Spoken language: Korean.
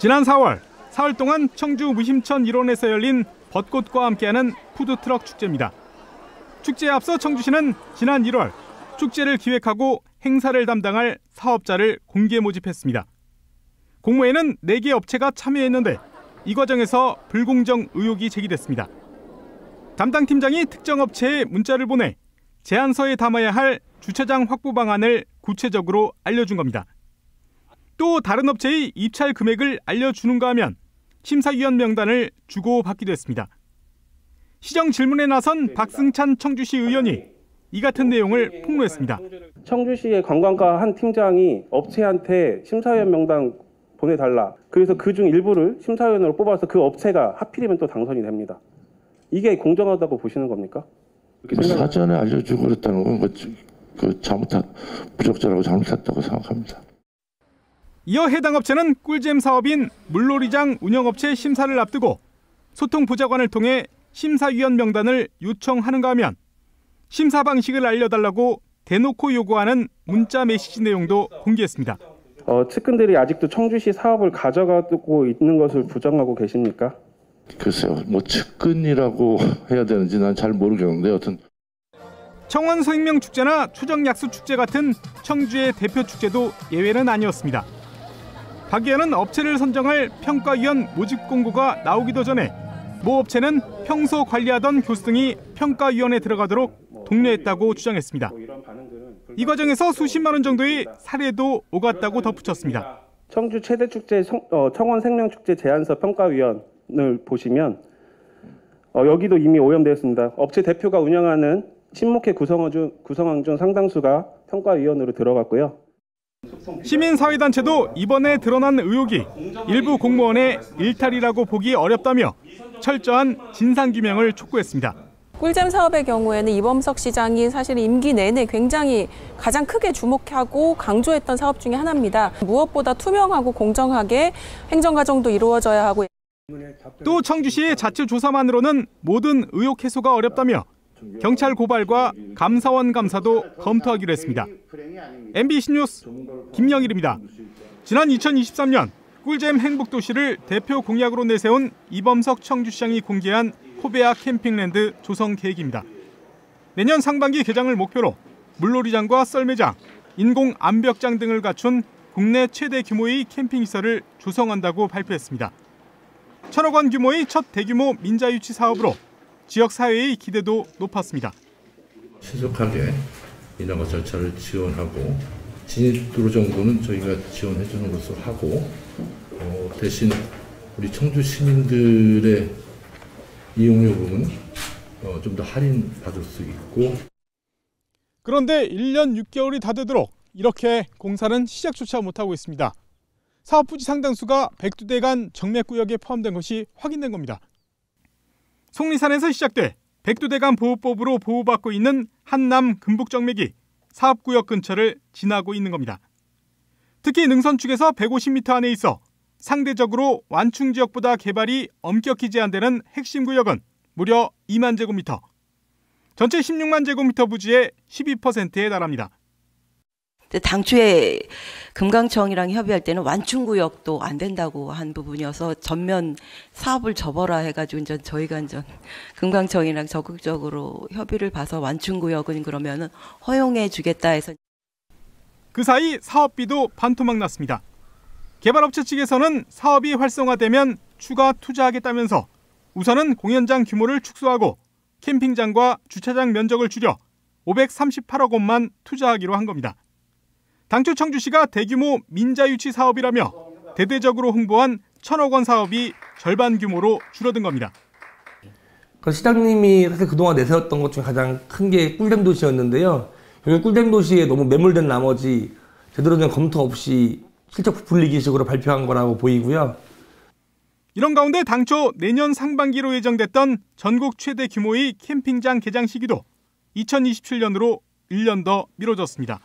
지난 4월, 사흘 동안 청주 무심천 일원에서 열린 벚꽃과 함께하는 푸드트럭 축제입니다. 축제에 앞서 청주시는 지난 1월 축제를 기획하고 행사를 담당할 사업자를 공개 모집했습니다. 공모에는 4개 업체가 참여했는데 이 과정에서 불공정 의혹이 제기됐습니다. 담당 팀장이 특정 업체에 문자를 보내 제안서에 담아야 할 주차장 확보 방안을 구체적으로 알려준 겁니다. 또 다른 업체의 입찰 금액을 알려주는가 하면 심사위원 명단을 주고받기도 했습니다. 시정 질문에 나선 박승찬 청주시 의원이 이 같은 내용을 폭로했습니다. 청주시의 관광과 한 팀장이 업체한테 심사위원 명단 보내달라. 그래서 그중 일부를 심사위원으로 뽑아서 그 업체가 하필이면 또 당선이 됩니다. 이게 공정하다고 보시는 겁니까? 사전에 알려주고 그랬다는 건 부적절하고 잘못했다고 생각합니다. 이어 해당 업체는 꿀잼 사업인 물놀이장 운영업체 심사를 앞두고 소통보좌관을 통해 심사위원 명단을 요청하는가 하면 심사 방식을 알려달라고 대놓고 요구하는 문자 메시지 내용도 공개했습니다. 측근들이 아직도 청주시 사업을 가져가고 있는 것을 부정하고 계십니까? 글쎄요, 측근이라고 해야 되는지 난 잘 모르겠는데 여튼. 청원생명축제나 초정약수축제 같은 청주의 대표 축제도 예외는 아니었습니다. 박 의원은 업체를 선정할 평가위원 모집 공고가 나오기도 전에 모 업체는 평소 관리하던 교수 등이 평가위원회에 들어가도록 독려했다고 주장했습니다. 이 과정에서 수십만 원 정도의 사례도 오갔다고 덧붙였습니다. 청주 최대 축제 청원생명축제 제안서 평가위원을 보시면 여기도 이미 오염되었습니다. 업체 대표가 운영하는 친목회 구성원 중 상당수가 평가위원으로 들어갔고요. 시민사회단체도 이번에 드러난 의혹이 일부 공무원의 일탈이라고 보기 어렵다며 철저한 진상규명을 촉구했습니다. 꿀잼 사업의 경우에는 이범석 시장이 사실 임기 내내 굉장히 가장 크게 주목하고 강조했던 사업 중에 하나입니다. 무엇보다 투명하고 공정하게 행정과정도 이루어져야 하고. 또 청주시의 자체 조사만으로는 모든 의혹 해소가 어렵다며 경찰 고발과 감사원 감사도 검토하기로 했습니다. MBC 뉴스 김영일입니다. 지난 2023년 꿀잼 행복도시를 대표 공약으로 내세운 이범석 청주시장이 공개한 코베아 캠핑랜드 조성 계획입니다. 내년 상반기 개장을 목표로 물놀이장과 썰매장, 인공 암벽장 등을 갖춘 국내 최대 규모의 캠핑시설을 조성한다고 발표했습니다. 1,000억 원 규모의 첫 대규모 민자유치 사업으로 지역 사회의 기대도 높았습니다. 신속하게 인허가 절차를 지원하고 진입도로 정도는 저희가 지원해 주는 것으로 하고 대신 우리 청주 시민들의 이용료 부분 좀 더 할인 받을 수 있고. 그런데 1년 6개월이 다 되도록 이렇게 공사는 시작조차 못하고 있습니다. 사업 부지 상당수가 백두대간 정맥구역에 포함된 것이 확인된 겁니다. 속리산에서 시작돼 백두대간 보호법으로 보호받고 있는 한남 금북정맥이 사업구역 근처를 지나고 있는 겁니다. 특히 능선 축에서 150m 안에 있어 상대적으로 완충 지역보다 개발이 엄격히 제한되는 핵심 구역은 무려 2만 제곱미터. 전체 16만 제곱미터 부지의 12%에 달합니다. 당초에 금강청이랑 협의할 때는 완충구역도 안 된다고 한 부분이어서 전면 사업을 접어라 해가지고 저희가 금강청이랑 적극적으로 협의를 봐서 완충구역은 그러면은 허용해 주겠다 해서. 그 사이 사업비도 반토막 났습니다. 개발업체 측에서는 사업이 활성화되면 추가 투자하겠다면서 우선은 공연장 규모를 축소하고 캠핑장과 주차장 면적을 줄여 538억 원만 투자하기로 한 겁니다. 당초 청주시가 대규모 민자유치 사업이라며 대대적으로 홍보한 1,000억 원 사업이 절반 규모로 줄어든 겁니다. 시장님이 사실 그동안 내세웠던 것 중에 가장 큰 게 꿀잼 도시였는데요. 여기 꿀잼 도시에 너무 매몰된 나머지 제대로 된 검토 없이 실적 불리기식으로 발표한 거라고 보이고요. 이런 가운데 당초 내년 상반기로 예정됐던 전국 최대 규모의 캠핑장 개장 시기도 2027년으로 1년 더 미뤄졌습니다.